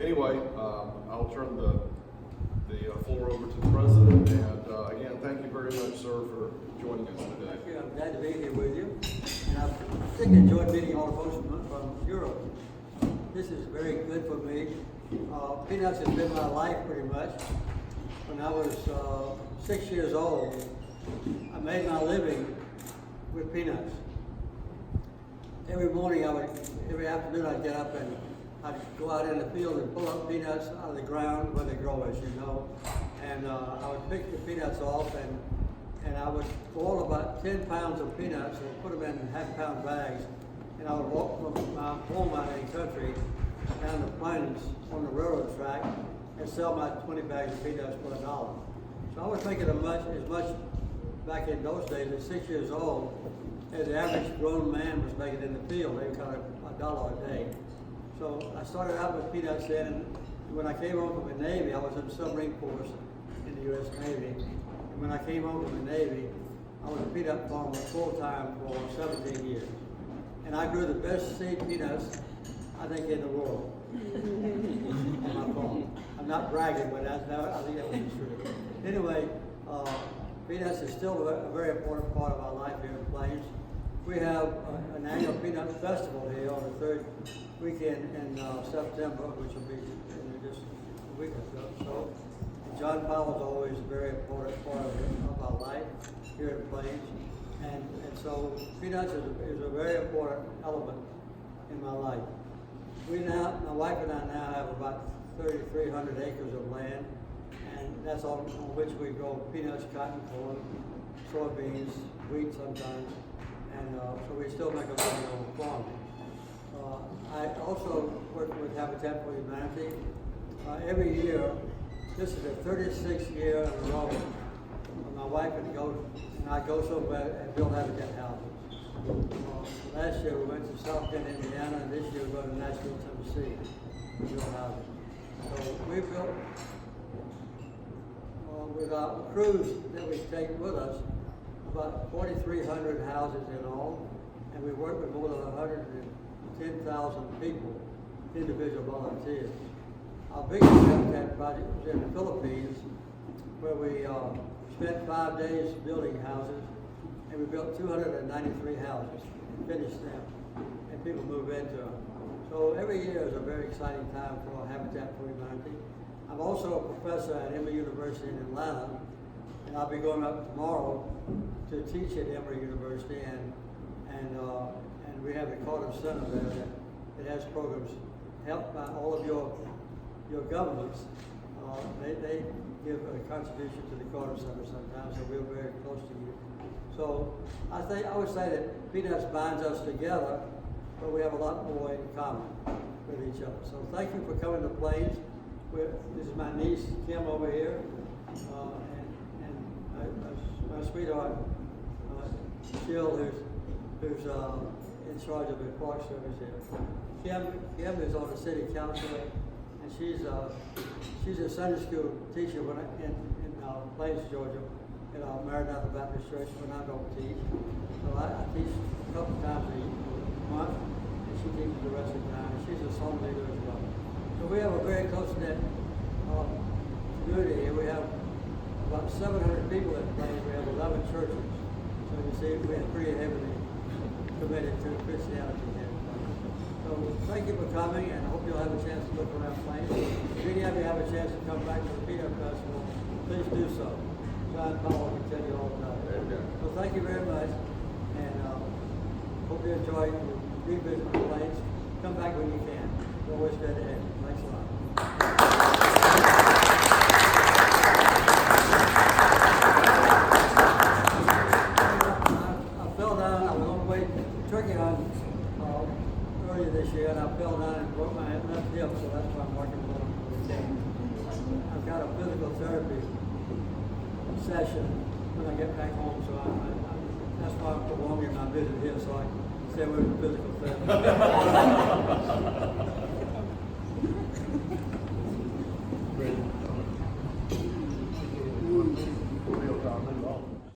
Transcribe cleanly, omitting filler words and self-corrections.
Anyway, I'll turn the floor over to the president, and again, thank you very much, sir, for joining us today. Thank you. I'm glad to be here with you. And I particularly enjoyed meeting all the folks from Europe. This is very good for me. Peanuts has been my life pretty much. When I was 6 years old, I made my living with peanuts. Every morning, every afternoon, I'd get up and I'd go out in the field and pull up peanuts out of the ground where they grow, as you know. And I would pick the peanuts off, and I would boil about 10 pounds of peanuts and put them in half-pound bags. And I would walk from my home out in the country down the plains on the railroad track and sell my 20 bags of peanuts for $1. So I was making as much back in those days at 6 years old as the average grown man was making in the field. They got $1 a day. So I started out with peanuts then, and when I came home from the Navy, I was in the submarine force in the U.S. Navy. And when I came home from the Navy, I was a peanut farmer full-time for 17 years. And I grew the best seed peanuts, I think, in the world on my farm. I'm not bragging, but I think that was true. Anyway, peanuts is still a very important part of our life here in Plains. We have an annual peanut festival here on the third weekend in September, which will be in just a week or so. And John Powell is always a very important part of our life here in Plains. And so peanuts is a very important element in my life. My wife and I now have about 3,300 acres of land, and that's on which we grow peanuts, cotton, corn, soybeans, wheat sometimes, and so we still make a living on the farm. I also work with Habitat for Humanity. Every year, this is the 36th year in a row, my wife and I go somewhere and build habitat houses. Last year we went to South Bend, Indiana, and this year we're going to Nashville, Tennessee to build houses. So we built, with our crews that we take with us, about 4,300 houses in all, and we work with more than 110,000 people, individual volunteers. Our biggest habitat project was in the Philippines, where we spent 5 days building houses, and we built 293 houses and finished them, and people move into them. So every year is a very exciting time for Habitat for Humanity. I'm also a professor at Emory University in Atlanta, and I'll be going up tomorrow to teach at Emory University, and we have the Carter Center there that has programs helped by all of your governments. They give a contribution to the Carter Center sometimes, so we're very close to you. So I would say that peanuts binds us together, but we have a lot more in common with each other. So thank you for coming to Plains. This is my niece, Kim, over here, and my sweetheart, Jill, who's in charge of the Park Service here. Kim is on the city council, and she's a Sunday school teacher in Plains, Georgia, at our Maranatha Baptist Church when I don't teach. So I teach a couple times a month, and she teaches the rest of the time. She's a song leader as well. So we have a very close-knit community here. We have about 700 people at Plains. We have 11 churches. So you see, we are pretty heavily committed to Christianity here. So thank you for coming, and I hope you'll have a chance to look around Plains. If any of you have a chance to come back to the Peanut Festival, please do so. John Powell can tell you all about it. So thank you very much, and hope you enjoy your revisit the Plains. Come back when you can. We're always glad to have you. Thanks a lot. I fell down. I was on the way to Turkey Hunt earlier this year, and I fell down and broke my left hip, so that's why I'm working on it. I've got a physical therapy session when I get back home, so that's why I'm prolonging my visit here, so I can stay away from physical therapy.